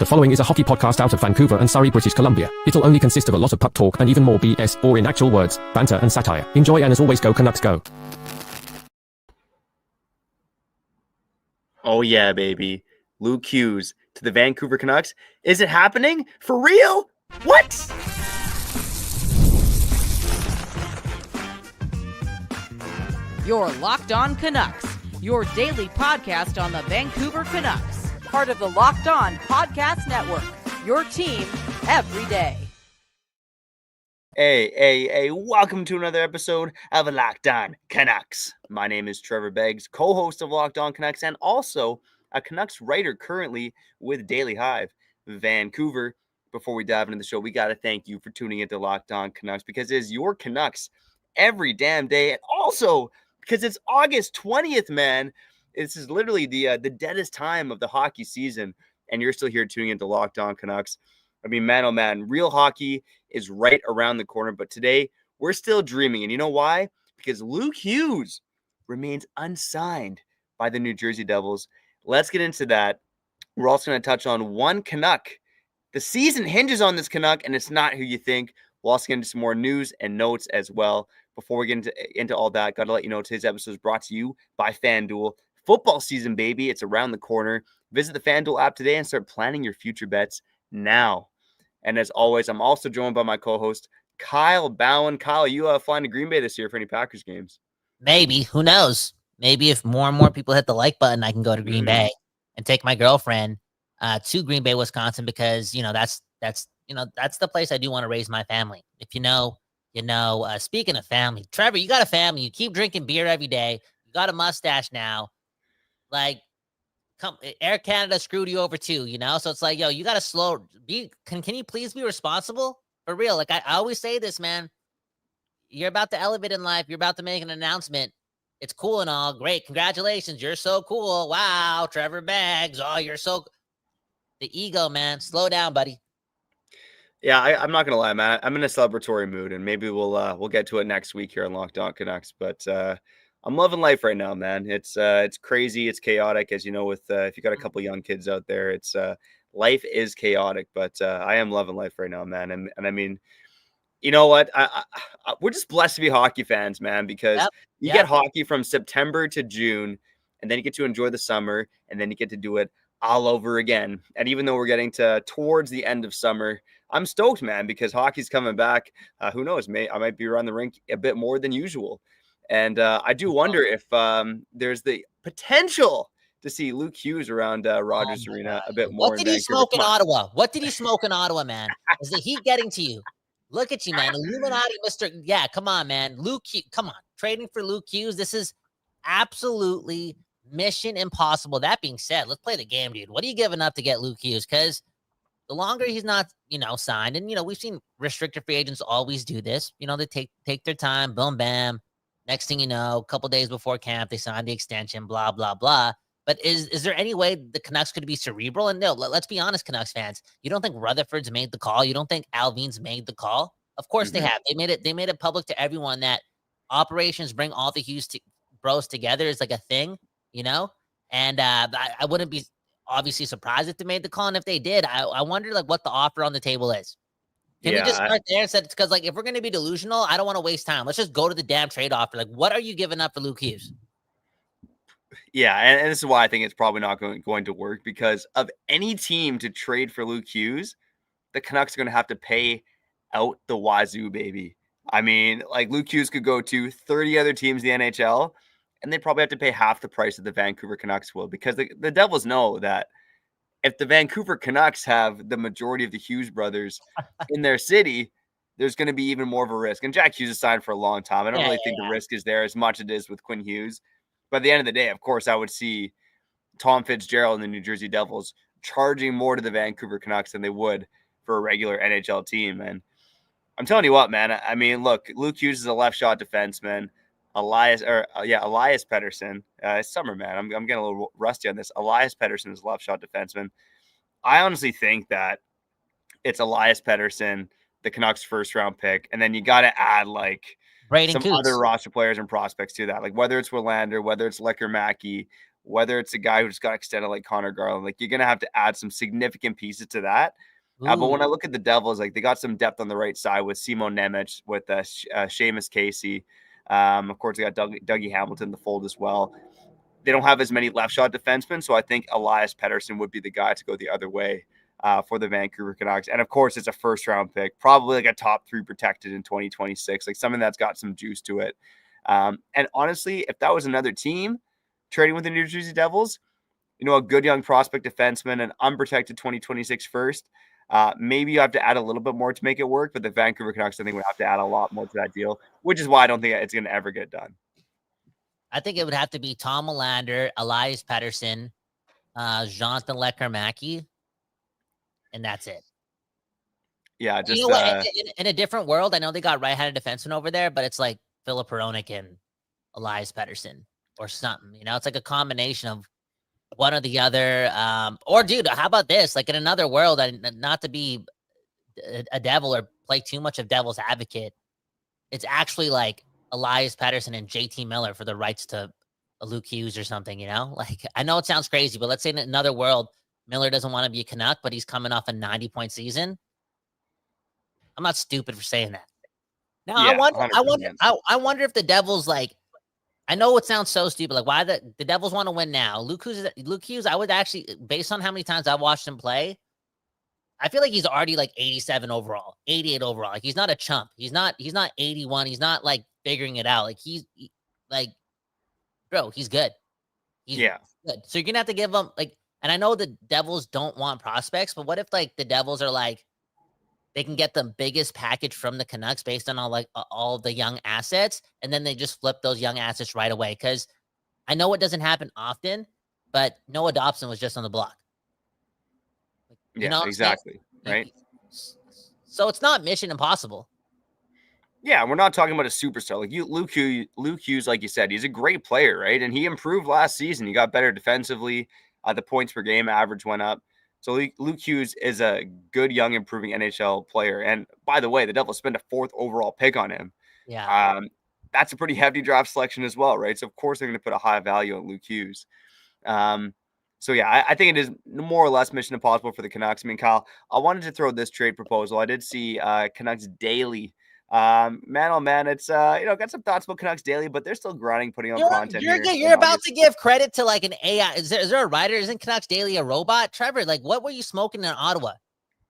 The following is a hockey podcast out of Vancouver and Surrey, British Columbia. It'll only consist of a lot of puck talk and even more BS, or in actual words, banter and satire. Enjoy, and as always, go Canucks go. Oh yeah, baby. Luke Hughes to the Vancouver Canucks. Is it happening? For real? What? You're Locked On Canucks, your daily podcast on the Vancouver Canucks. Part of the Locked On Podcast Network, your team every day. Hey, welcome to another episode of Locked On Canucks. My name is Trevor Beggs, co-host of Locked On Canucks and also a Canucks writer currently with Daily Hive, Vancouver. Before we dive into the show, we got to thank you for tuning into Locked On Canucks because it is your Canucks every damn day. And also because it's August 20th, man. This is literally the deadest time of the hockey season, and you're still here tuning into Locked On Canucks. I mean, man, oh man, real hockey is right around the corner, but today we're still dreaming. And you know why? Because Luke Hughes remains unsigned by the New Jersey Devils. Let's get into that. We're also going to touch on one Canuck. The season hinges on this Canuck, and it's not who you think. We'll also get into some more news and notes as well. Before we get into all that, got to let you know today's episode is brought to you by FanDuel. Football season, baby. It's around the corner. Visit the FanDuel app today and start planning your future bets now. And as always, I'm also joined by my co-host, Kyle Bowen. Kyle, you flying to Green Bay this year for any Packers games? Maybe. Who knows? Maybe if more and more people hit the like button, I can go to Green Bay and take my girlfriend to Green Bay, Wisconsin, because that's the place I do want to raise my family. If you know. Speaking of family, Trevor, you got a family. You keep drinking beer every day. You got a mustache now. Like, Air Canada screwed you over too, So it's like, yo, you got to can you please be responsible? For real. Like, I always say this, man. You're about to elevate in life. You're about to make an announcement. It's cool and all. Great. Congratulations. You're so cool. Wow. Trevor Beggs. Oh, you're so... The ego, man. Slow down, buddy. Yeah, I'm not gonna lie, man. I'm in a celebratory mood, and maybe we'll get to it next week here on Locked On Canucks. But I'm loving life right now, man. It's crazy, it's chaotic, as you know. With if you got a couple young kids out there, it's life is chaotic. But I am loving life right now, man. And I mean, you know what? We're just blessed to be hockey fans, man, because you get hockey from September to June, and then you get to enjoy the summer, and then you get to do it all over again. And even though we're getting towards the end of summer, I'm stoked, man, because hockey's coming back. Who knows? I might be around the rink a bit more than usual. And I do wonder if there's the potential to see Luke Hughes around Rogers Arena a bit more. What did he smoke in Ottawa? What did he smoke in Ottawa, man? Is the heat getting to you? Look at you, man. Illuminati, Mr. Yeah, come on, man. Luke Hughes, come on. Trading for Luke Hughes. This is absolutely mission impossible. That being said, let's play the game, dude. What are you giving up to get Luke Hughes? Because the longer he's not, signed, and, we've seen restricted free agents always do this. They take their time, boom, bam. Next thing you know, a couple days before camp, they sign the extension, blah, blah, blah. But is there any way the Canucks could be cerebral? And no, let's be honest, Canucks fans. You don't think Rutherford's made the call? You don't think Allvin's made the call? Of course they have. They made it public to everyone that operations bring all the Hughes bros together is like a thing, And I wouldn't be obviously surprised if they made the call. And if they did, I wonder what the offer on the table is. Can we just start there and said, because if we're going to be delusional, I don't want to waste time. Let's just go to the damn trade offer. What are you giving up for Luke Hughes? Yeah, and this is why I think it's probably not going to work, because of any team to trade for Luke Hughes, the Canucks are going to have to pay out the wazoo, baby. I mean, Luke Hughes could go to 30 other teams in the NHL, and they probably have to pay half the price that the Vancouver Canucks will, because the Devils know that if the Vancouver Canucks have the majority of the Hughes brothers in their city, there's going to be even more of a risk. And Jack Hughes has signed for a long time. I don't really think the risk is there as much as it is with Quinn Hughes. But at the end of the day, of course, I would see Tom Fitzgerald and the New Jersey Devils charging more to the Vancouver Canucks than they would for a regular NHL team. And I'm telling you what, man. I mean, look, Luke Hughes is a left shot defenseman. Elias Pettersson. It's summer, man. I'm getting a little rusty on this. Elias Pettersson is a left shot defenseman. I honestly think that it's Elias Pettersson, the Canucks' first round pick, and then you got to add Braden some Coots. Other roster players and prospects to that, whether it's Willander, whether it's Lecker Mackey, whether it's a guy who just got extended like Connor Garland, like you're going to have to add some significant pieces to that. But when I look at the Devils, like they got some depth on the right side with Simon Nemec, with Seamus Casey. Of course, they got Dougie Hamilton in the fold as well. They don't have as many left shot defensemen, so I think Elias Pettersson would be the guy to go the other way for the Vancouver Canucks. And of course, it's a first round pick, probably like a top 3 protected in 2026, like something that's got some juice to it. And honestly, if that was another team trading with the New Jersey Devils, you know, a good young prospect defenseman, an unprotected 2026 first, maybe you have to add a little bit more to make it work. But the Vancouver Canucks, I think, would have to add a lot more to that deal, which is why I don't think it's going to ever get done. I think it would have to be Tom Melander, Elias Pettersson, Jonathan Lecker-Mackey, and that's it. Yeah, just you know what? In a different world, I know they got right-handed defenseman over there, but it's like Philip Hronek and Elias Pettersson or something. You know, it's like a combination of one or the other. Or, dude, how about this? Like in another world, not to be a devil or play too much of devil's advocate, it's actually like Elias Pettersson and JT Miller for the rights to a Luke Hughes or something, you know? Like, I know it sounds crazy, but let's say in another world, Miller doesn't want to be a Canuck, but he's coming off a 90-point season. I'm not stupid for saying that. Now, Yeah, I wonder if the Devils, like, I know it sounds so stupid. Like, why the Devils want to win now? Luke Hughes, I would actually, based on how many times I've watched him play, I feel like he's already like 87 overall, 88 overall. Like, he's not a chump. He's not 81. He's not like figuring it out. Like, bro, he's good. He's good. So you're going to have to give him, like, and I know the Devils don't want prospects, but what if, like, the Devils are like, they can get the biggest package from the Canucks based on all the young assets, and then they just flip those young assets right away? Because I know it doesn't happen often, but Noah Dobson was just on the block. You know, exactly. Right. So it's not mission impossible. Yeah, we're not talking about a superstar. Like Luke Hughes, like you said, he's a great player, right? And he improved last season. He got better defensively. The points per game average went up. So Luke Hughes is a good, young, improving NHL player. And by the way, the Devils spent a 4th overall pick on him. Yeah. That's a pretty hefty draft selection as well, right? So of course they're going to put a high value on Luke Hughes. So yeah, I think it is more or less mission impossible for the Canucks. I mean, Kyle, I wanted to throw this trade proposal. I did see Canucks Daily. Man, oh man, it's got some thoughts about Canucks Daily, but they're still grinding, putting on content. You're about to give credit to like an AI. Is there a writer? Isn't Canucks Daily a robot? Trevor, like, what were you smoking in Ottawa?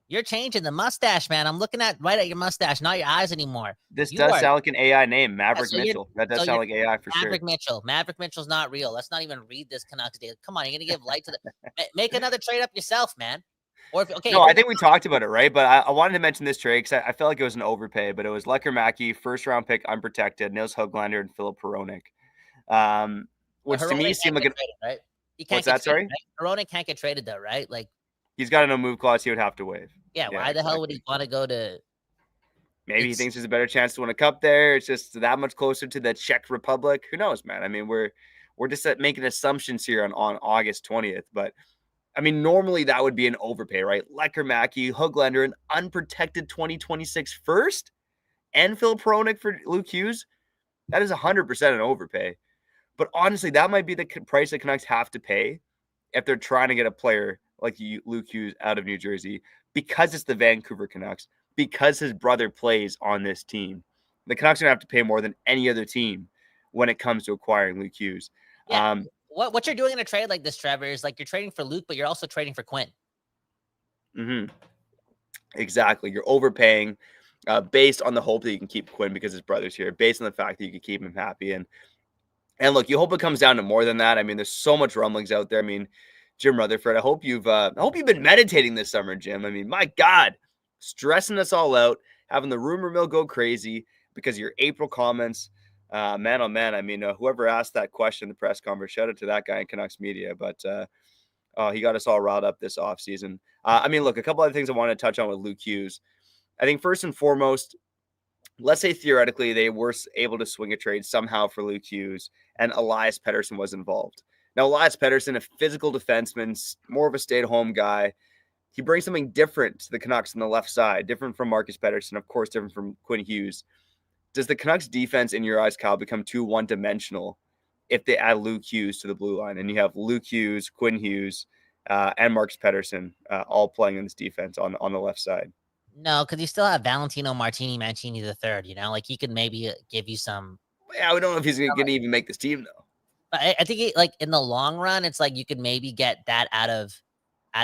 You're changing the mustache, man. I'm looking right at your mustache, not your eyes anymore. This does sound like an AI name, Maverick Mitchell. That does sound like AI for sure. Maverick Mitchell's not real. Let's not even read this Canucks Daily. Come on, you're gonna give light to the. Make another trade up yourself, man. Or I think we talked about it, right? But I wanted to mention this trade because I felt like it was an overpay, but it was Lecker-Mackey, 1st-round pick, unprotected, Nils Höglander, and Philip Hronek. Which to me seemed like right? What's that, sorry? Hronek can't get traded though, right? Like, he's got a no-move clause he would have to waive. Yeah, why the hell would he want to go to? Maybe he thinks there's a better chance to win a cup there. It's just that much closer to the Czech Republic. Who knows, man? I mean, we're just making assumptions here on August 20th, but I mean, normally that would be an overpay, right? Lecker-Mackey, Höglander, an unprotected 2026 first, and Philip Hronek for Luke Hughes. That is 100% an overpay. But honestly, that might be the price the Canucks have to pay if they're trying to get a player like Luke Hughes out of New Jersey, because it's the Vancouver Canucks, because his brother plays on this team. The Canucks are going to have to pay more than any other team when it comes to acquiring Luke Hughes. Yeah. What you're doing in a trade like this, Trevor, is like you're trading for Luke, but you're also trading for Quinn. Mm-hmm. Exactly. You're overpaying based on the hope that you can keep Quinn because his brother's here, based on the fact that you can keep him happy. And look, you hope it comes down to more than that. I mean, there's so much rumblings out there. I mean, Jim Rutherford, I hope you've been meditating this summer, Jim. I mean, my God, stressing us all out, having the rumor mill go crazy because of your April comments. Man, oh man, I mean, whoever asked that question in the press conference, shout out to that guy in Canucks media, but he got us all riled up this offseason. I mean, look, a couple other things I want to touch on with Luke Hughes. I think first and foremost, let's say theoretically they were able to swing a trade somehow for Luke Hughes and Elias Pettersson was involved. Now, Elias Pettersson, a physical defenseman, more of a stay-at-home guy. He brings something different to the Canucks on the left side, different from Marcus Pettersson, of course, different from Quinn Hughes. Does the Canucks defense, in your eyes, Kyle, become too one-dimensional if they add Luke Hughes to the blue line, and you have Luke Hughes, Quinn Hughes, and Marcus Pettersson all playing in this defense on the left side. No, because you still have Valentino Martini Mancini the third. Like he could maybe give you some. Yeah, we don't know if he's going to even make this team though. But I think like in the long run, it's like you could maybe get that out of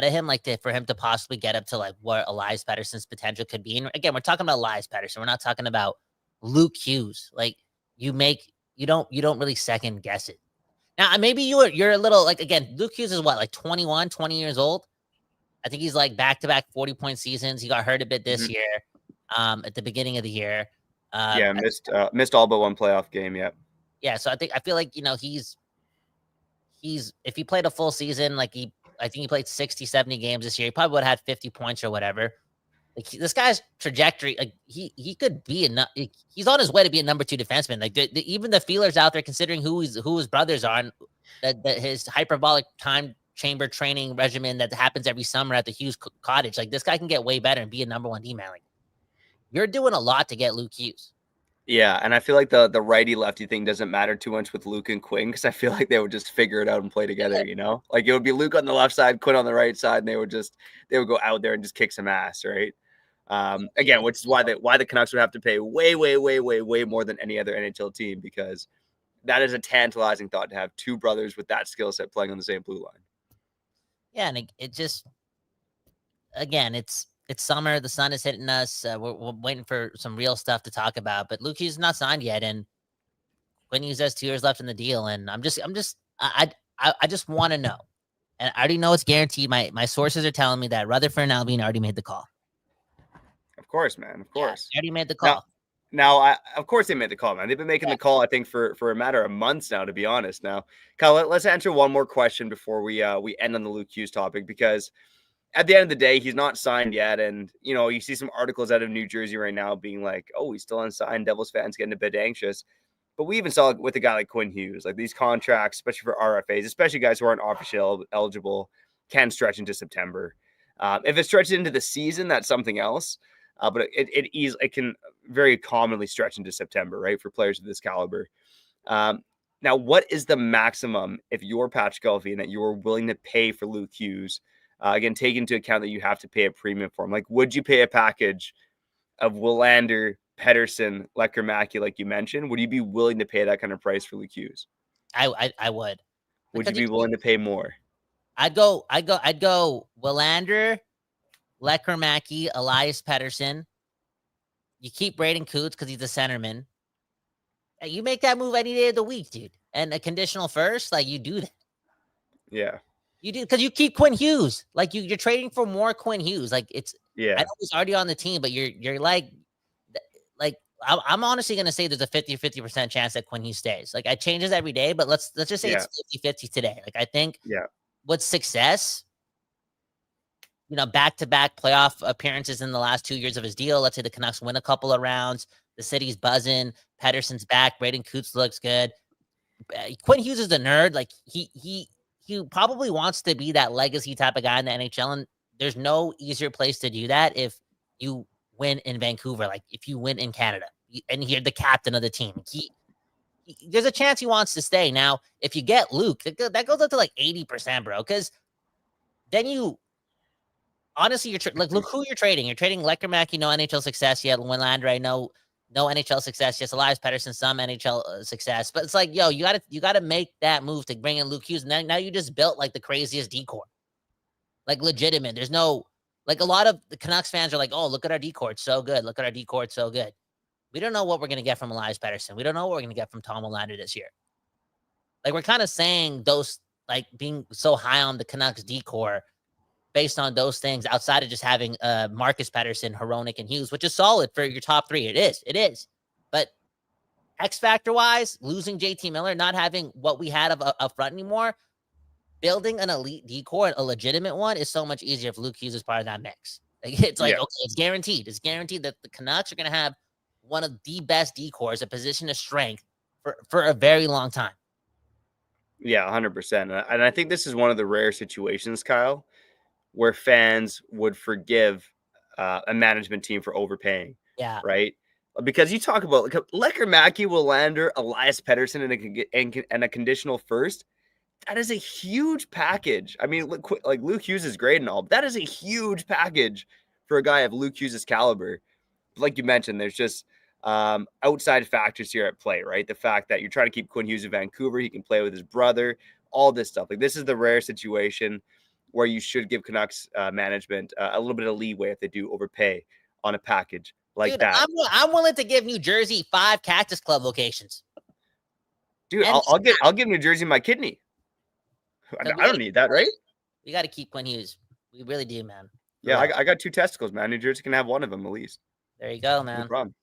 him, like for him to possibly get up to like what Elias Pettersson's potential could be. And again, we're talking about Elias Pettersson. We're not talking about Luke Hughes. Like you don't really second guess it. Now maybe you're a little like, again, Luke Hughes is what, like 21, 20 years old. I think he's like back-to-back 40-point seasons. He got hurt a bit this year, at the beginning of the year. Missed all but one playoff game. Yeah. Yeah. So I feel like, he's if he played a full season, I think he played 60, 70 games this year. He probably would have had 50 points or whatever. Like this guy's trajectory, like he could be he's on his way to be a number 2 defenseman. Like even the feelers out there, considering who his brothers are, and that his hyperbolic time chamber training regimen that happens every summer at the Hughes cottage. Like this guy can get way better and be a number 1 D-man. Like you're doing a lot to get Luke Hughes. Yeah, and I feel like the righty-lefty thing doesn't matter too much with Luke and Quinn, because I feel like they would just figure it out and play together, Like it would be Luke on the left side, Quinn on the right side, and they would go out there and just kick some ass, right? Again, which is why the Canucks would have to pay way more than any other NHL team, because that is a tantalizing thought to have 2 brothers with that skill set playing on the same blue line. Yeah, and it just, again, it's summer. The sun is hitting us. We're waiting for some real stuff to talk about. But Luke Hughes is not signed yet, and Quinn Hughes has 2 years left in the deal. And I just want to know, and I already know it's guaranteed. My sources are telling me that Rutherford and Allvin already made the call. Of course, man. Of course, they already made the call. Now, of course they made the call, man. They've been making the call, I think, for a matter of months now, to be honest. Now, Kyle, let's answer one more question before we end on the Luke Hughes topic, because at the end of the day, he's not signed yet. And, you see some articles out of New Jersey right now being like, oh, he's still unsigned. Devils fans getting a bit anxious. But we even saw it with a guy like Quinn Hughes, like these contracts, especially for RFAs, especially guys who aren't officially eligible, can stretch into September. If it stretches into the season, that's something else. But it can very commonly stretch into September, right, for players of this caliber. Now, what is the maximum, if you're Patrik Allvin, that you are willing to pay for Luke Hughes? Again, take into account that you have to pay a premium for him. Like, would you pay a package of Willander, Pettersson, Lekkerimäki, like you mentioned? Would you be willing to pay that kind of price for Luke Hughes? I would. Would you be willing to pay more? I'd go Willander, Lekkerimäki, Elias Pettersson. You keep Braden Coots because he's a centerman. You make that move any day of the week, dude. And a conditional first, like you do that. Yeah. You do, because you keep Quinn Hughes. Like you're trading for more Quinn Hughes. Like I know he's already on the team, but you're like I'm honestly gonna say there's a 50% chance that Quinn Hughes stays. Like it changes every day, but let's just say it's 50-50 today. Like I think with success, back-to-back playoff appearances in the last 2 years of his deal. Let's say the Canucks win a couple of rounds. The city's buzzing. Pettersson's back. Braden Coots looks good. Quinn Hughes is a nerd. Like he probably wants to be that legacy type of guy in the NHL, and there's no easier place to do that if you win in Vancouver. Like if you win in Canada, and you're the captain of the team. There's a chance he wants to stay. Now, if you get Luke, that goes up to like 80%, bro. Because then you. Honestly, look who you're trading. You're trading Lekkerimäki, no NHL success yet. Willander, no NHL success yet. Elias Pettersson, some NHL success. But it's like, yo, you gotta make that move to bring in Luke Hughes. And now you just built like the craziest decor, like legitimate. There's no, like, a lot of the Canucks fans are like, oh, look at our decor, it's so good. Look at our decor, it's so good. We don't know what we're gonna get from Elias Pettersson. We don't know what we're gonna get from Tom Willander this year. Like we're kind of saying those, like being so high on the Canucks decor, based on those things, outside of just having Marcus Pettersson, Hronek, and Hughes, which is solid for your top 3. It is. But X factor wise, losing JT Miller, not having what we had up front anymore, building an elite decor, a legitimate one, is so much easier if Luke Hughes is part of that mix. Like, it's like, okay, it's guaranteed. It's guaranteed that the Canucks are going to have one of the best decors, a position of strength for a very long time. Yeah, 100%. And I think this is one of the rare situations, Kyle, where fans would forgive a management team for overpaying. Yeah. Right. because you talk about Lecker Mackey, Willander, Elias Pettersson, and a conditional first. That is a huge package. I mean, like Luke Hughes is great and all, but that is a huge package for a guy of Luke Hughes' caliber. Like you mentioned, there's just outside factors here at play, right? The fact that you're trying to keep Quinn Hughes in Vancouver, he can play with his brother, all this stuff. Like, this is the rare situation where you should give Canucks management a little bit of leeway if they do overpay on a package like Dude, that. I'm willing to give New Jersey 5 Cactus Club locations. Dude, I'll give New Jersey my kidney. I don't need that, right? We got to keep Quinn Hughes. We really do, man. Yeah, I got 2 testicles, man. New Jersey can have one of them at least. There you go, man. No problem.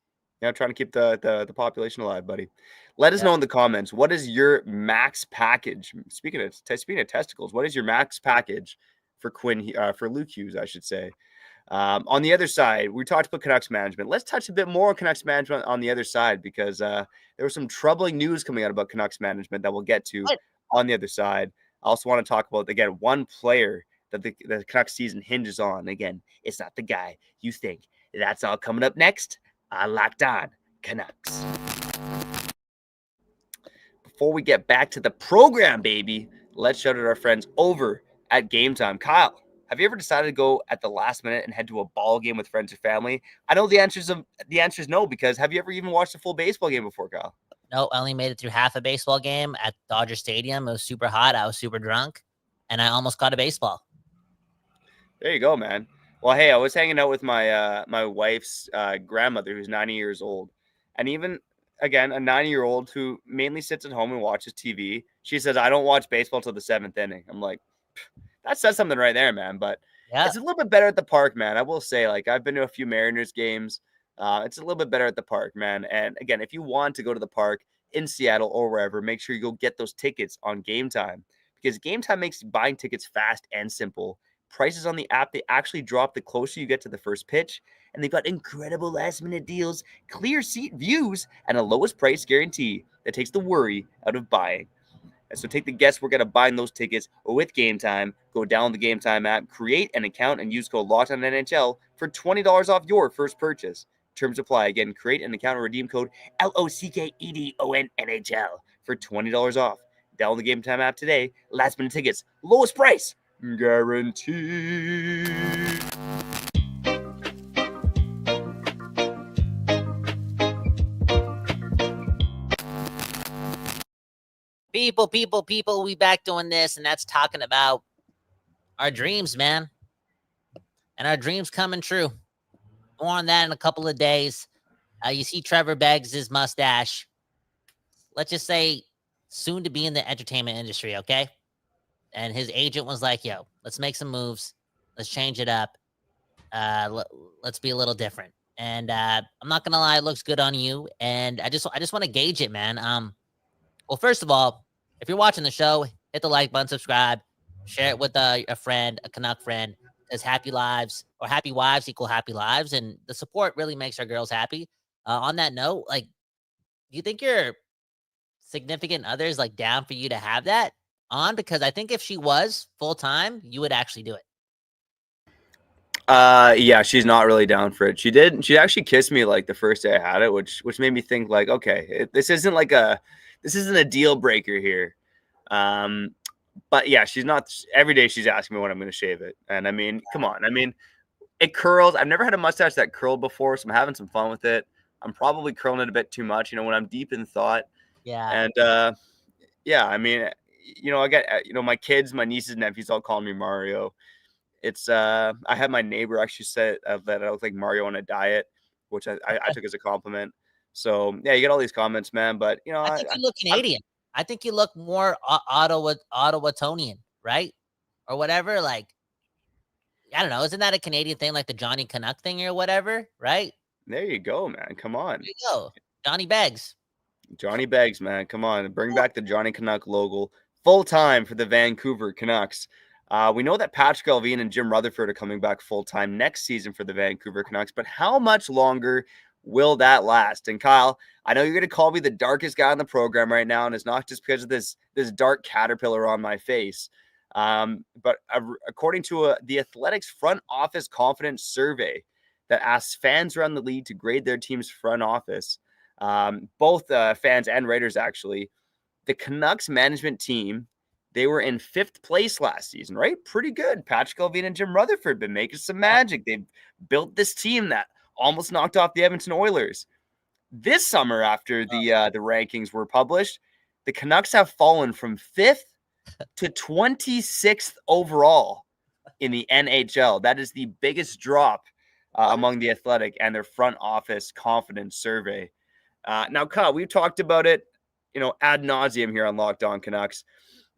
Yeah, trying to keep the population alive, buddy. Let us know in the comments, what is your max package? Speaking of testicles, what is your max package for for Luke Hughes, I should say? On the other side, we talked about Canucks management. Let's touch a bit more on Canucks management on the other side, because there was some troubling news coming out about Canucks management that we'll get to on the other side. I also want to talk about, again, one player that the Canucks season hinges on. Again, it's not the guy you think. That's all coming up next on Locked On Canucks. Before we get back to the program, baby, let's shout out our friends over at Game Time. Kyle, have you ever decided to go at the last minute and head to a ball game with friends or family? I know the answer is no, because have you ever even watched a full baseball game before, Kyle? No, I only made it through half a baseball game at Dodger Stadium. It was super hot. I was super drunk, and I almost caught a baseball. There you go, man. Well, hey, I was hanging out with my my wife's grandmother, who's 90 years old, and even again, a 90-year-old who mainly sits at home and watches TV. She says, "I don't watch baseball till the 7th inning." I'm like, that says something right there, man. But it's a little bit better at the park, man. I will say, like, I've been to a few Mariners games. It's a little bit better at the park, man. And again, if you want to go to the park in Seattle or wherever, make sure you go get those tickets on Game Time, because Game Time makes buying tickets fast and simple. Prices on the app, they actually drop the closer you get to the first pitch, and they've got incredible last-minute deals, clear seat views, and a lowest price guarantee that takes the worry out of buying. And so take the guesswork out of buying those tickets with Game Time. Go download the Game Time app, create an account, and use code LOCKEDONNHL for $20 off your first purchase. Terms apply. Again, create an account and redeem code LOCKEDONNHL for $20 off. Download the Game Time app today. Last minute tickets, lowest price guaranteed. People, we back doing this, and that's talking about our dreams, man. And our dreams coming true. More on that in a couple of days. You see Trevor Beggs' mustache. Let's just say soon to be in the entertainment industry, okay? And his agent was like, yo, let's make some moves. Let's change it up. Let's be a little different. And I'm not going to lie, it looks good on you. And I just want to gauge it, man. Well, first of all, if you're watching the show, hit the like button, subscribe, share it with a friend, a Canuck friend. Because happy lives or happy wives equal happy lives. And the support really makes our girls happy. On that note, like, do you think your significant other is like down for you to have that on? Because I think if she was full time, you would actually do it. Yeah, she's not really down for it. She actually kissed me like the first day I had it, which made me think like, okay, this isn't a deal breaker here. But yeah, she's not. Every day she's asking me when I'm going to shave it. And I mean, come on. I mean, it curls. I've never had a mustache that curled before, so I'm having some fun with it. I'm probably curling it a bit too much, when I'm deep in thought. Yeah. And yeah, I mean, I got, my kids, my nieces and nephews all call me Mario. It's I had my neighbor actually said that I look like Mario on a diet, which I took as a compliment. So yeah, you get all these comments, man. But I think you look Canadian. I think you look more Ottawatonian, right? Or whatever. Like, I don't know. Isn't that a Canadian thing, like the Johnny Canuck thing or whatever, right? There you go, man. Come on. There you go. Johnny Beggs. Johnny Beggs, man. Come on. Bring back the Johnny Canuck logo full time for the Vancouver Canucks. We know that Patrik Allvin and Jim Rutherford are coming back full time next season for the Vancouver Canucks, but how much longer will that last? And Kyle, I know you're going to call me the darkest guy on the program right now, and it's not just because of this dark caterpillar on my face. But according to the Athletics front office confidence survey, that asks fans around the league to grade their team's front office. Both fans and writers, actually. The Canucks management team, they were in 5th place last season, right? Pretty good. Patrik Allvin and Jim Rutherford been making some magic. They've built this team that almost knocked off the Edmonton Oilers. This summer, after the rankings were published, the Canucks have fallen from 5th to 26th overall in the NHL. That is the biggest drop among the Athletic and their front office confidence survey. Now, Kyle, we've talked about it, ad nauseum here on Locked On Canucks.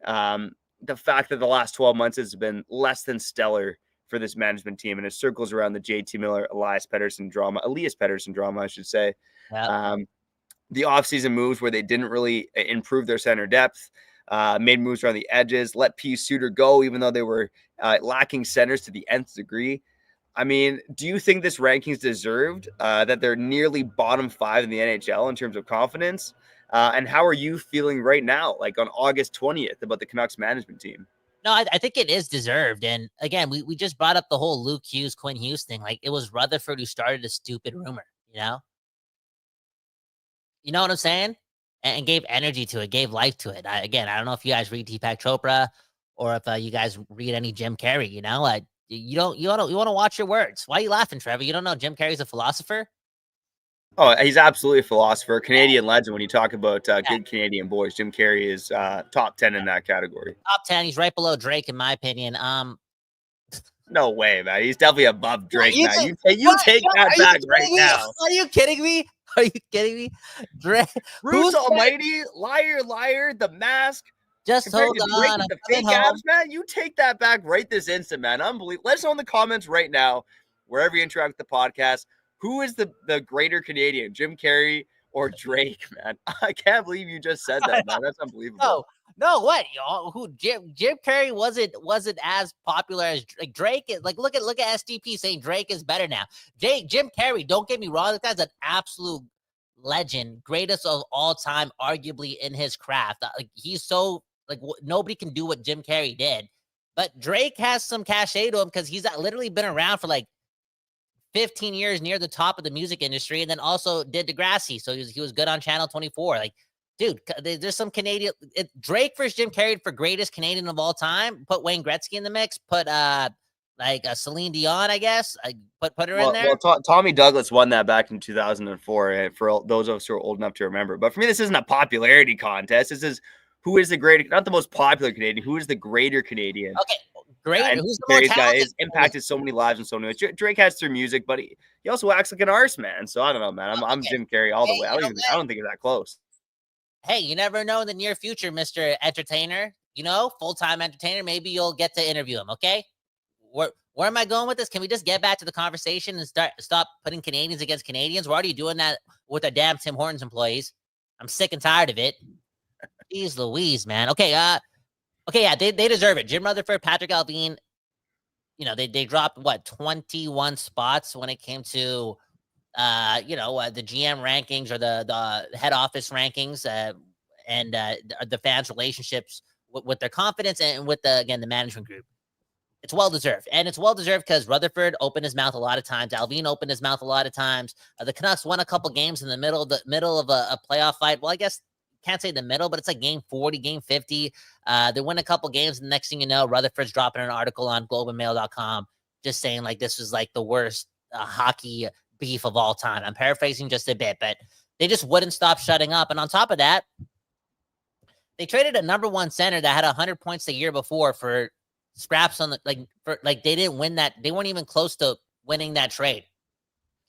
The fact that the last 12 months has been less than stellar for this management team, and it circles around the JT Miller, Elias Pettersson drama, I should say. Yeah. The offseason moves where they didn't really improve their center depth, made moves around the edges, let Pius Suter go, even though they were lacking centers to the nth degree. I mean, do you think this ranking's deserved, that they're nearly bottom 5 in the NHL in terms of confidence? And how are you feeling right now, like on August 20th, about the Canucks management team? No, I think it is deserved. And again, we just brought up the whole Luke Hughes, Quinn Hughes thing. Like, it was Rutherford who started a stupid rumor, You know what I'm saying? And gave energy to it, gave life to it. I don't know if you guys read Deepak Chopra or if you guys read any Jim Carrey, you want to watch your words. Why are you laughing, Trevor? You don't know Jim Carrey's a philosopher? Oh, he's absolutely a philosopher, Canadian legend. When you talk about good Canadian boys, Jim Carrey is top 10 in that category. Top 10. He's right below Drake, in my opinion. No way, man. He's definitely above Drake now. You take that back right now. Are you kidding me? Are you kidding me? Drake, Bruce Almighty, liar, The Mask. Just hold on. The fake abs, man. You take that back right this instant, man. Unbelievable. Let us know in the comments right now, wherever you interact with the podcast, who is the greater Canadian, Jim Carrey or Drake, man? I can't believe you just said that, man. That's unbelievable. No, what, y'all? Who Jim Carrey wasn't as popular as like Drake is. Like, look at SDP saying Drake is better now. Jim Carrey, don't get me wrong, this guy's an absolute legend, greatest of all time, arguably in his craft. Like, he's so nobody can do what Jim Carrey did. But Drake has some cachet to him because he's literally been around for like 15 years, near the top of the music industry, and then also did Degrassi. So he was good on Channel 24. Like, dude, there's some Canadian. Drake versus Jim Carrey for greatest Canadian of all time. Put Wayne Gretzky in the mix. Put Celine Dion, I guess. Put her in there. Well, Tommy Douglas won that back in 2004. For those of us who are old enough to remember. But for me, this isn't a popularity contest. This is who is the greater, not the most popular Canadian. Who is the greater Canadian? Okay. Great. Who's the more talented? Has impacted so many lives and so many ways. Drake has through music, but he also acts like an arse man. So I don't know, man. I'm Jim Carrey all the way. I don't think it's that close. Hey, you never know in the near future, Mr. Entertainer. Full-time entertainer. Maybe you'll get to interview him. Okay. Where am I going with this? Can we just get back to the conversation and stop putting Canadians against Canadians? We're already doing that with our damn Tim Hortons employees. I'm sick and tired of it. Jeez Louise, man. Okay. Okay, yeah, they deserve it. Jim Rutherford, Patrik Allvin, they dropped 21 spots when it came to the GM rankings or the head office rankings, and the fans' relationships with their confidence and with the management group. It's well deserved, and it's well deserved because Rutherford opened his mouth a lot of times. Allvin opened his mouth a lot of times. The Canucks won a couple games in the middle of a playoff fight. Well, I guess. Can't say the middle, but it's like game 40, game 50. They win a couple games. And the next thing you know, Rutherford's dropping an article on globeandmail.com just saying like this was like the worst hockey beef of all time. I'm paraphrasing just a bit, but they just wouldn't stop shutting up. And on top of that, they traded a number one center that had 100 points the year before for scraps on they didn't win that. They weren't even close to winning that trade.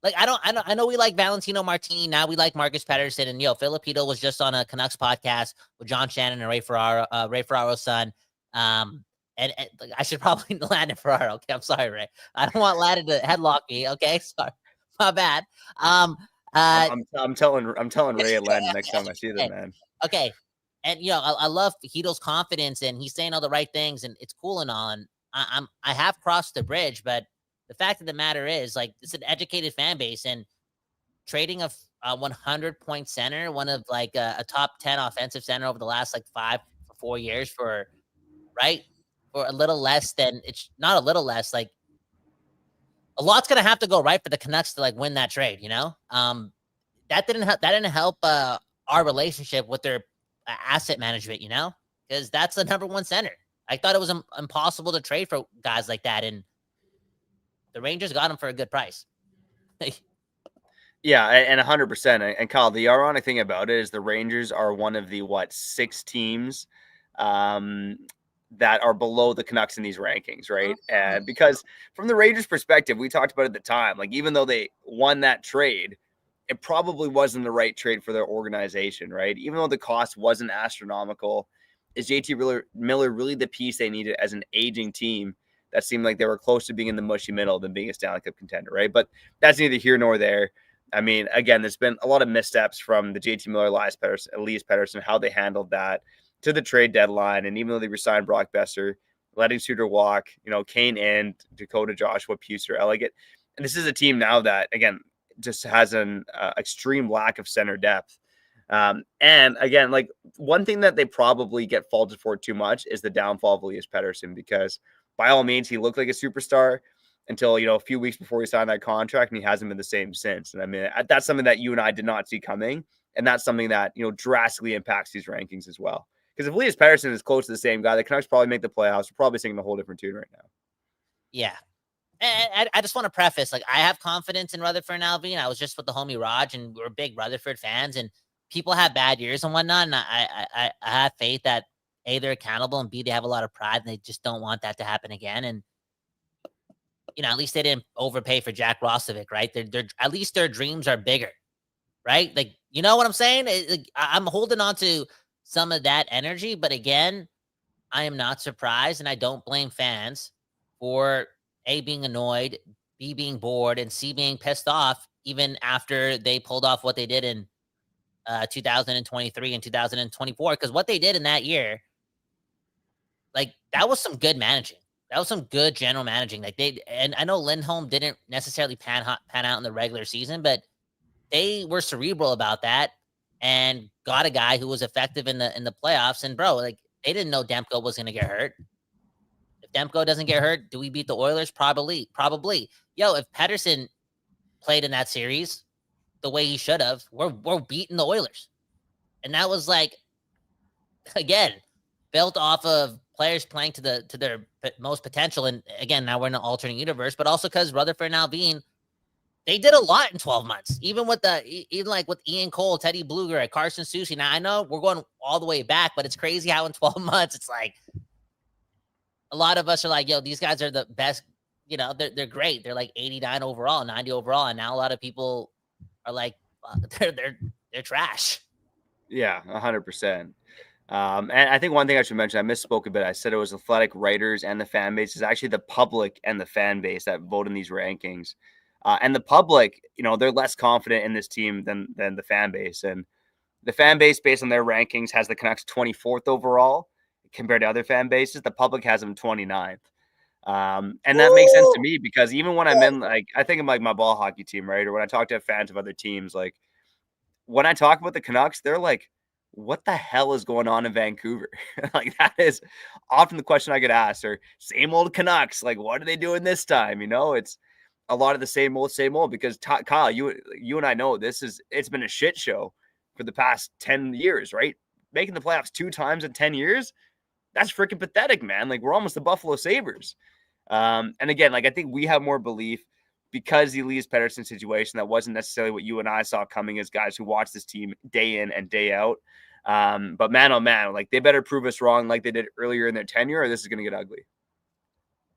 Like, I know we like Valentino Martini. Now we like Marcus Pettersson. And, Filipino was just on a Canucks podcast with John Shannon and Ray Ferraro's son. And I should probably Landon Ferraro. Okay, I'm sorry, Ray. I don't want Landon to headlock me. Okay, sorry. My bad. I'm telling Ray and Landon next time I see them, man. Okay. And, I love Hedo's confidence, and he's saying all the right things, and it's cool and all. And I have crossed the bridge, but the fact of the matter is, like, it's an educated fan base, and trading a 100-point center, one of like a top 10 offensive center over the last 4 years for a little less than, it's not a little less, like a lot's gonna have to go right for the Canucks to like win that trade. That didn't help our relationship with their asset management. Because that's the number one center. I thought it was impossible to trade for guys like that, and the Rangers got him for a good price. Yeah, and 100%. And Kyle, the ironic thing about it is the Rangers are one of the 6 teams that are below the Canucks in these rankings, right? And because from the Rangers' perspective, we talked about it at the time, like even though they won that trade, it probably wasn't the right trade for their organization, right? Even though the cost wasn't astronomical, is JT Miller really the piece they needed as an aging team that seemed like they were close to being in the mushy middle than being a Stanley Cup contender, right? But that's neither here nor there. I mean, again, there's been a lot of missteps from the JT Miller, Elias Pettersson, how they handled that to the trade deadline. And even though they resigned blockbuster, letting Suter walk, Kane and Dakota Joshua, Puster, Elegant. And this is a team now that, again, just has an extreme lack of center depth. And again, like one thing that they probably get faulted for too much is the downfall of Elias Pettersson, because by all means, he looked like a superstar until, a few weeks before he signed that contract, and he hasn't been the same since. And I mean, that's something that you and I did not see coming. And that's something that, drastically impacts these rankings as well. Because if Elias Pettersson is close to the same guy, the Canucks probably make the playoffs. We're probably singing a whole different tune right now. Yeah. And I just want to preface, like, I have confidence in Rutherford and Allvin. I was just with the homie Raj, and we're big Rutherford fans, and people have bad years and whatnot. And I have faith that A, they're accountable, and B, they have a lot of pride, and they just don't want that to happen again. And, at least they didn't overpay for Jack Roslovic, right? They're at least their dreams are bigger, right? Like, you know what I'm saying? I'm holding on to some of that energy, but again, I am not surprised, and I don't blame fans for A, being annoyed, B, being bored, and C, being pissed off even after they pulled off what they did in 2023 and 2024. Because what they did in that year, like, that was some good managing. That was some good general managing. Like, and I know Lindholm didn't necessarily pan out in the regular season, but they were cerebral about that and got a guy who was effective in the playoffs. And bro, like, they didn't know Demco was going to get hurt. If Demco doesn't get hurt, do we beat the Oilers? Probably. Yo, if Pettersson played in that series the way he should have, we're beating the Oilers. And that was, like, again, built off of players playing to their most potential. And again, now we're in an alternate universe, but also because Rutherford and Allvin, they did a lot in 12 months. Even with Ian Cole, Teddy Bluger, Carson Soucy. Now I know we're going all the way back, but it's crazy how in 12 months it's like a lot of us are like, yo, these guys are the best. They're great. They're like 89 overall, 90 overall, and now a lot of people are like, they're trash. Yeah, 100%. And I think one thing I should mention, I misspoke a bit. I said it was athletic writers and the fan base. It's actually the public and the fan base that vote in these rankings. And the public, they're less confident in this team than the fan base. And the fan base, based on their rankings, has the Canucks 24th overall compared to other fan bases. The public has them 29th. And that makes sense to me, because even when I'm in, like, I think of like my ball hockey team, right? Or when I talk to fans of other teams, like when I talk about the Canucks, they're like, what the hell is going on in Vancouver? Like, that is often the question I get asked. Or same old Canucks, like, what are they doing this time? It's a lot of the same old, because Kyle, you and I know it's been a shit show for the past 10 years, right? Making the playoffs 2 times in 10 years. That's freaking pathetic, man. Like, we're almost the Buffalo Sabres. And again, like, I think we have more belief because the Elias Pettersson situation, that wasn't necessarily what you and I saw coming as guys who watch this team day in and day out. But man, oh man, like, they better prove us wrong like they did earlier in their tenure, or this is going to get ugly.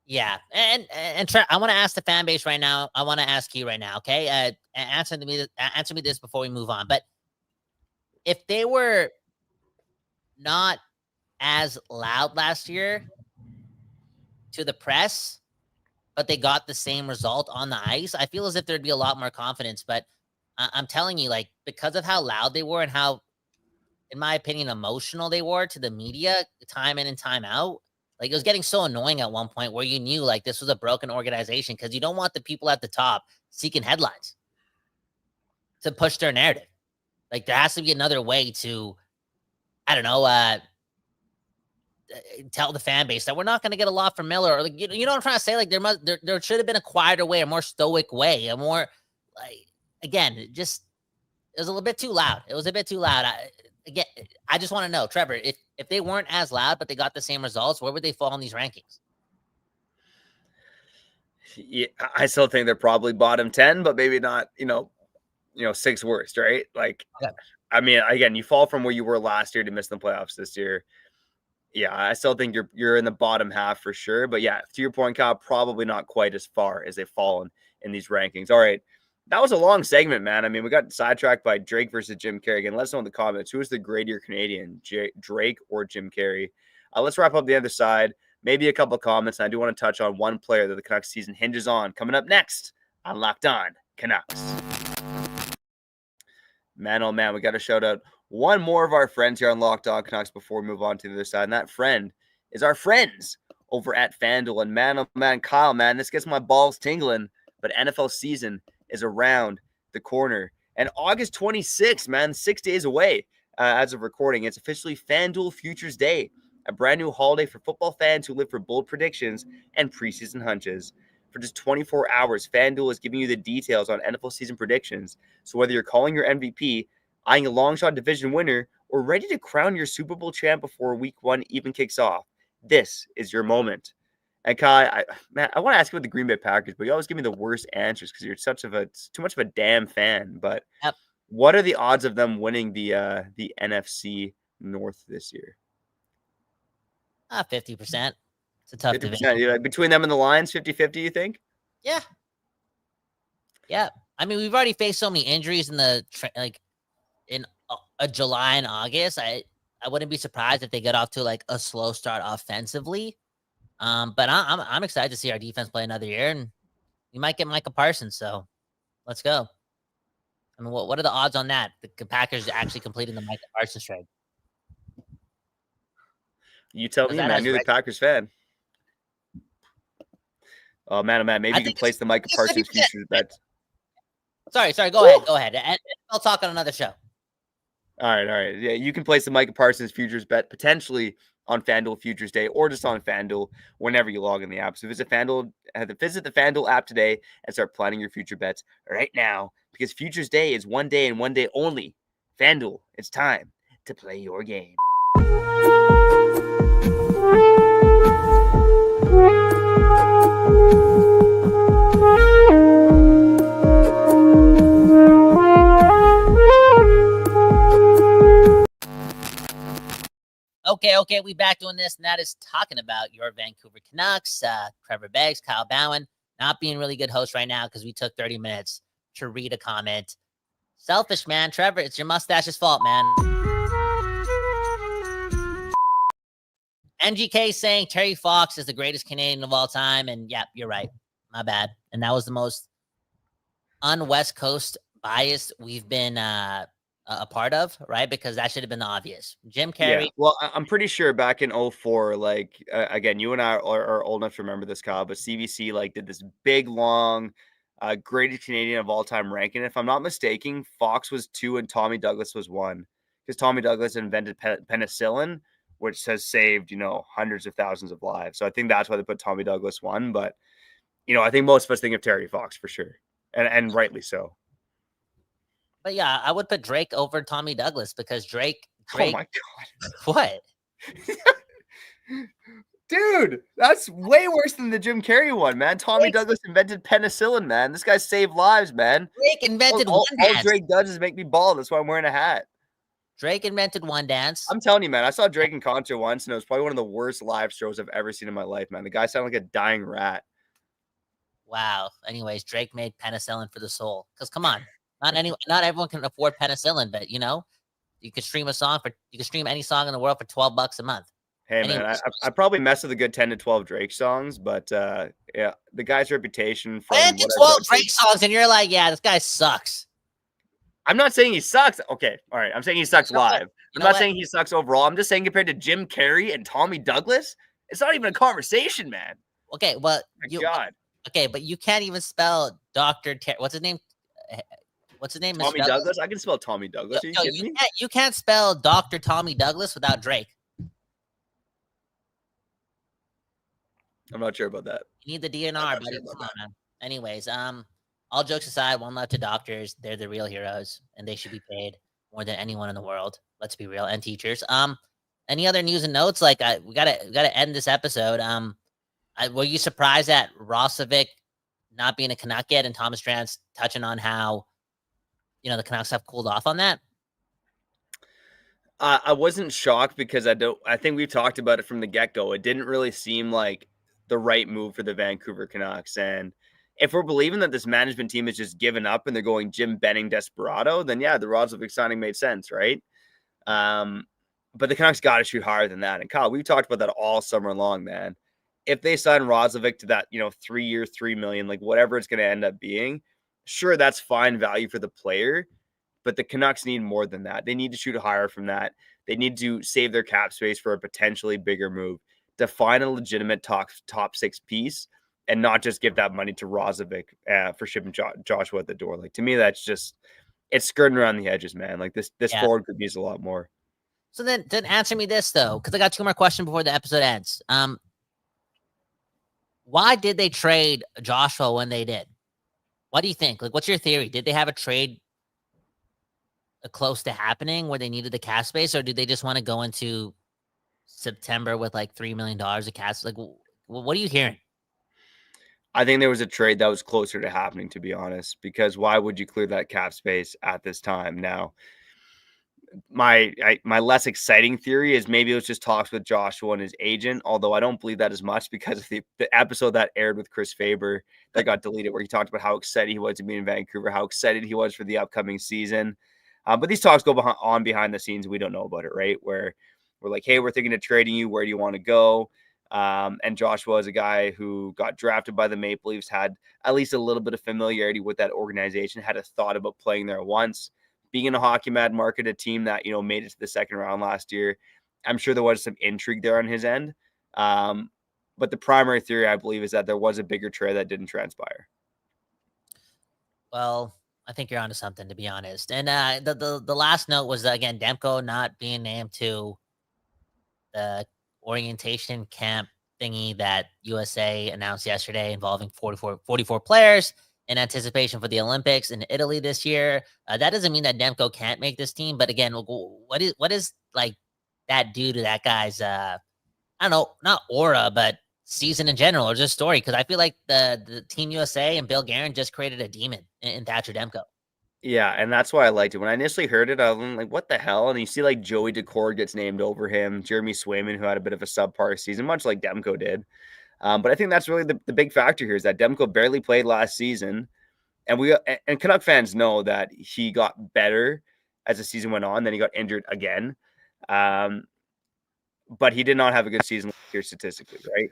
Yeah. And Trent, I want to ask the fan base right now. I want to ask you right now. Okay. Answer me this before we move on. But if they were not as loud last year to the press, but they got the same result on the ice, I feel as if there'd be a lot more confidence. But I'm telling you, like, because of how loud they were and how, in my opinion, emotional they were to the media time in and time out, like, it was getting so annoying at one point where you knew, like, this was a broken organization, because you don't want the people at the top seeking headlines to push their narrative. Like, there has to be another way to, I don't know, tell the fan base that we're not going to get a lot from Miller. Or like, you know what I'm trying to say? Like there should have been a quieter way, a more stoic way, a more like, again, it was a little bit too loud. It was a bit too loud. I just want to know, Trevor, if they weren't as loud, but they got the same results, where would they fall in these rankings? Yeah, I still think they're probably bottom 10, but maybe not, sixth worst, right? Like, yeah. I mean, again, you fall from where you were last year to miss the playoffs this year. Yeah, I still think you're in the bottom half for sure. But yeah, to your point, Kyle, probably not quite as far as they've fallen in these rankings. All right. That was a long segment, man. I mean, we got sidetracked by Drake versus Jim Carrey. Again, let us know in the comments, who is the greater Canadian, Drake or Jim Carrey? Let's wrap up the other side. Maybe a couple of comments. And I do want to touch on one player that the Canucks season hinges on. Coming up next on Locked On Canucks. Man, oh man, we got to shout out one more of our friends here on Locked On Canucks before we move on to the other side. And that friend is our friends over at FanDuel. And man, oh man, Kyle, man, this gets my balls tingling. But NFL season is around the corner. And August 26th, man, 6 days away as of recording. It's officially FanDuel Futures Day, a brand new holiday for football fans who live for bold predictions and preseason hunches. For just 24 hours, FanDuel is giving you the details on NFL season predictions. So whether you're calling your MVP, eyeing a long shot division winner, or ready to crown your Super Bowl champ before week 1 even kicks off, this is your moment. And Kai, I want to ask you about the Green Bay Packers, but you always give me the worst answers because you're too much of a damn fan. But yep. What are the odds of them winning the NFC North this year? 50%. It's a tough 50%. division. Between them and the Lions, 50-50, you think? Yeah. Yeah. I mean, we've already faced so many injuries in in July and August. I wouldn't be surprised if they get off to like a slow start offensively. But I'm excited to see our defense play another year, and we might get Micah Parsons. So let's go. I mean, what are the odds on that? The Packers actually completing the Micah Parsons trade. You tell me, man. You're the Packers fan. Oh man, maybe you can place the Micah Parsons futures bet. Sorry. Go ahead. And I'll talk on another show. All right. Yeah, you can place the Micah Parsons futures bet potentially on FanDuel Futures Day or just on FanDuel whenever you log in the app. So visit the FanDuel app today and start planning your future bets right now, because Futures Day is one day and one day only. FanDuel, it's time to play your game. Okay, we back doing this, and that is talking about your Vancouver Canucks. Trevor Beggs, Kyle Bowen, not being really good hosts right now because we took 30 minutes to read a comment. Selfish, man. Trevor, it's your mustache's fault, man. NGK saying Terry Fox is the greatest Canadian of all time, and yeah, you're right. My bad. And that was the most un-West Coast bias we've been a part of, right? Because that should have been obvious. Jim Carrey. Yeah. Well, I'm pretty sure back in 2004, like, again, you and I are old enough to remember this, Kyle, but CBC like did this big, long, greatest Canadian of all time ranking. If I'm not mistaken, Fox was 2 and Tommy Douglas was 1, because Tommy Douglas invented penicillin, which has saved, hundreds of thousands of lives. So I think that's why they put Tommy Douglas 1. But, I think most of us think of Terry Fox for sure. And rightly so. But yeah, I would put Drake over Tommy Douglas because Drake. Oh my God. What? Dude, that's way worse than the Jim Carrey one, man. Tommy Douglas invented penicillin, man. This guy saved lives, man. Drake invented one dance. All Drake does is make me bald. That's why I'm wearing a hat. Drake invented one dance. I'm telling you, man. I saw Drake in concert once, and it was probably one of the worst live shows I've ever seen in my life, man. The guy sounded like a dying rat. Wow. Anyways, Drake made penicillin for the soul. Because come on. Not everyone can afford penicillin, but you could stream any song in the world for $12 a month. Hey, man, I probably mess with a good 10 to 12 Drake songs, but yeah, the guy's reputation from 10 to 12 Drake songs, and you're like, yeah, this guy sucks. I'm not saying he sucks. Okay, all right. I'm saying he sucks live. I'm not saying he sucks overall. I'm just saying compared to Jim Carrey and Tommy Douglas, it's not even a conversation, man. Okay, well, God. Okay, but you can't even spell Dr. What's his name? What's his name? Tommy Douglas? I can spell Tommy Douglas. You can't spell Dr. Tommy Douglas without Drake. I'm not sure about that. You need the DNR, buddy. Come on, man. Anyways, all jokes aside, one love to doctors. They're the real heroes, and they should be paid more than anyone in the world. Let's be real, and teachers. Any other news and notes? Like, we gotta end this episode. Were you surprised at Rosovic not being a Canuck yet, and Thomas Drance touching on how, the Canucks have cooled off on that? I wasn't shocked because I think we've talked about it from the get-go. It didn't really seem like the right move for the Vancouver Canucks. And if we're believing that this management team has just given up and they're going Jim Benning desperado, then yeah, the Rozovic signing made sense, right? But the Canucks got to shoot higher than that. And Kyle, we've talked about that all summer long, man. If they sign Rozovic to that, 3 year, $3 million, like whatever it's going to end up being, sure, that's fine value for the player. But the Canucks need more than that. They need to shoot higher from that. They need to save their cap space for a potentially bigger move, define a legitimate top six piece, and not just give that money to Rozovic for shipping Joshua at the door. Like, to me, that's just, it's skirting around the edges, man. Like, this forward could use a lot more. So then answer me this, though, because I got 2 more questions before the episode ends. Why did they trade Joshua when they did? What do you think? Like, what's your theory? Did they have a trade close to happening where they needed the cap space, or did they just want to go into September with like $3 million of cap? Like, what are you hearing? I think there was a trade that was closer to happening, to be honest, because why would you clear that cap space at this time? Now, my less exciting theory is maybe it was just talks with Joshua and his agent, although I don't believe that as much because of the episode that aired with Chris Faber that got deleted, where he talked about how excited he was to be in Vancouver, how excited he was for the upcoming season. But these talks go behind the scenes. We don't know about it, right? Where we're like, hey, we're thinking of trading you. Where do you want to go? And Joshua is a guy who got drafted by the Maple Leafs, had at least a little bit of familiarity with that organization, had a thought about playing there once. Being in a hockey mad market, a team that, made it to the second round last year, I'm sure there was some intrigue there on his end. But the primary theory, I believe, is that there was a bigger trade that didn't transpire. Well, I think you're onto something, to be honest. And the last note was, again, Demco not being named to the orientation camp thingy that USA announced yesterday, involving 44 players in anticipation for the Olympics in Italy this year. That doesn't mean that Demco can't make this team, but again, what is like that do to that guy's I don't know, not aura, but season in general, or just story? Because I feel like the Team USA and Bill Guerin just created a demon in Thatcher Demko. Yeah, and that's why I liked it. When I initially heard it, I was like, what the hell? And you see like Joey Decord gets named over him, Jeremy Swayman, who had a bit of a subpar season, much like Demko did. But I think that's really the big factor here, is that Demko barely played last season. And Canuck fans know that he got better as the season went on, then he got injured again. But he did not have a good season here statistically, right?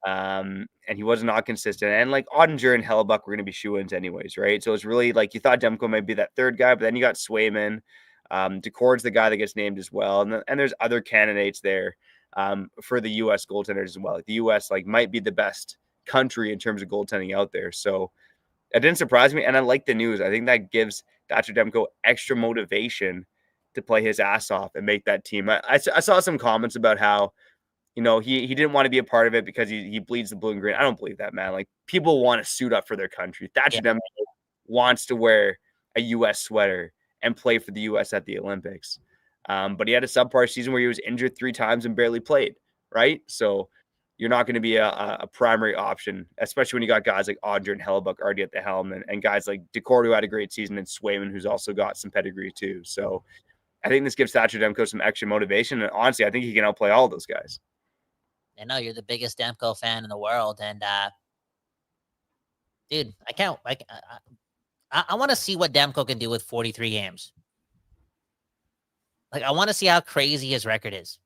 And he was not consistent. And like Ottinger and Hellebuck were going to be shoo-ins anyways, right? So it's really like you thought Demko might be that third guy, but then you got Swayman. Decord's the guy that gets named as well. And there's other candidates there for the U.S. goaltenders as well. Like the U.S. might be the best country in terms of goaltending out there. So it didn't surprise me. And I like the news. I think that gives Thatcher Demko extra motivation to play his ass off and make that team. I saw some comments about how, he didn't want to be a part of it because he bleeds the blue and green. I don't believe that, man. Like, people want to suit up for their country. Thatcher Demko wants to wear a U.S. sweater and play for the U.S. at the Olympics. But he had a subpar season where he was injured 3 times and barely played, right? So you're not going to be a primary option, especially when you got guys like Odger and Hellebuck already at the helm, and guys like Decord, who had a great season, and Swayman, who's also got some pedigree too. So I think this gives Thatcher Demko some extra motivation. And honestly, I think he can outplay all those guys. I know you're the biggest Demko fan in the world. And dude, I want to see what Demko can do with 43 games. Like, I want to see how crazy his record is.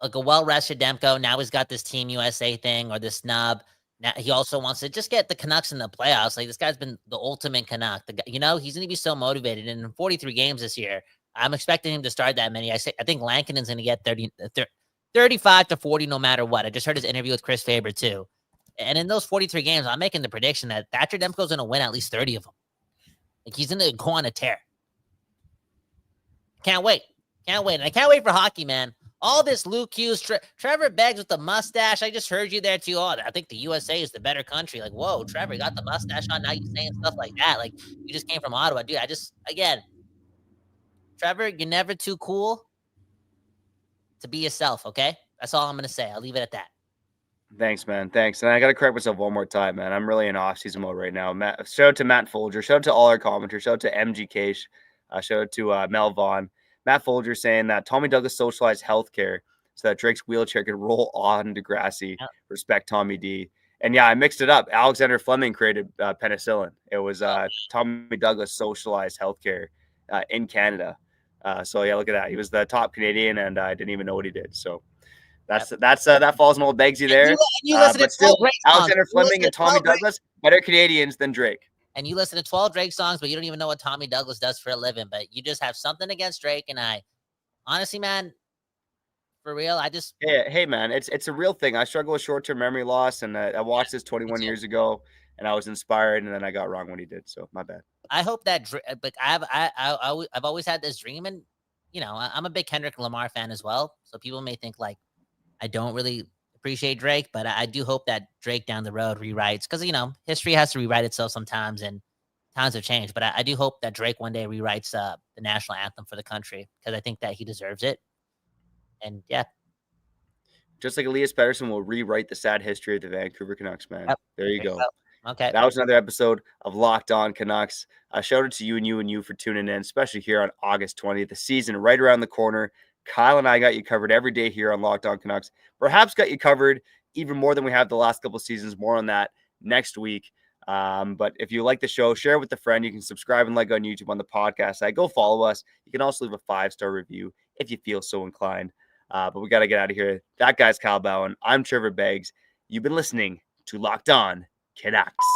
Like a well-rested Demko. Now he's got this Team USA thing, or this snub. Now he also wants to just get the Canucks in the playoffs. Like, this guy's been the ultimate Canuck. He's going to be so motivated. And in 43 games this year, I'm expecting him to start that many. I think Lankinen's going to get 35 to 40 no matter what. I just heard his interview with Chris Faber too. And in those 43 games, I'm making the prediction that Thatcher Demko's going to win at least 30 of them. Like, he's going to go on a tear. Can't wait. And I can't wait for hockey, man. All this Luke Hughes, Trevor Beggs with the mustache. I just heard you there too. Oh, I think the USA is the better country. Like, whoa, Trevor, you got the mustache on. Now you're saying stuff like that. Like, you just came from Ottawa, dude. Again, Trevor, you're never too cool to be yourself. Okay, that's all I'm gonna say. I'll leave it at that. Thanks, man. Thanks. And I got to correct myself one more time, man. I'm really in off-season mode right now. Shout out to Matt Folger. Shout out to all our commenters. Shout out to MGK. Shout out to Mel Vaughn. Matt Folger saying that Tommy Douglas socialized healthcare so that Drake's wheelchair could roll on Degrassi. Yep. Respect Tommy D. And yeah, I mixed it up. Alexander Fleming created penicillin. It was Tommy Douglas socialized healthcare in Canada. So yeah, look at that. He was the top Canadian, and I didn't even know what he did. So that falls in old Begsy there. You listen but to still, Drake Alexander Fleming and Tommy Douglas, better Canadians than Drake. And you listen to 12 Drake songs, but you don't even know what Tommy Douglas does for a living. But you just have something against Drake. And I, honestly, man, for real, hey, man, it's a real thing. I struggle with short-term memory loss, and I watched this 21 years ago, and I was inspired, and then I got wrong when he did. So my bad. I hope that, like, I've always had this dream, and you know, I'm a big Kendrick Lamar fan as well. So people may think like I don't really appreciate Drake, but I do hope that Drake down the road rewrites, because, you know, history has to rewrite itself sometimes, and times have changed. But I do hope that Drake one day rewrites the national anthem for the country, because I think that he deserves it. And yeah. Just like Elias Pettersson will rewrite the sad history of the Vancouver Canucks, man. Yep. There you go. Okay. That was another episode of Locked On Canucks. Shout out to you for tuning in, especially here on August 20th. The season right around the corner. Kyle and I got you covered every day here on Locked On Canucks. Perhaps got you covered even more than we have the last couple of seasons. More on that next week. But if you like the show, share it with a friend. You can subscribe and like on YouTube on the podcast site. Go follow us. You can also leave a 5-star review if you feel so inclined. But we got to get out of here. That guy's Kyle Bowen. I'm Trevor Beggs. You've been listening to Locked On Canucks.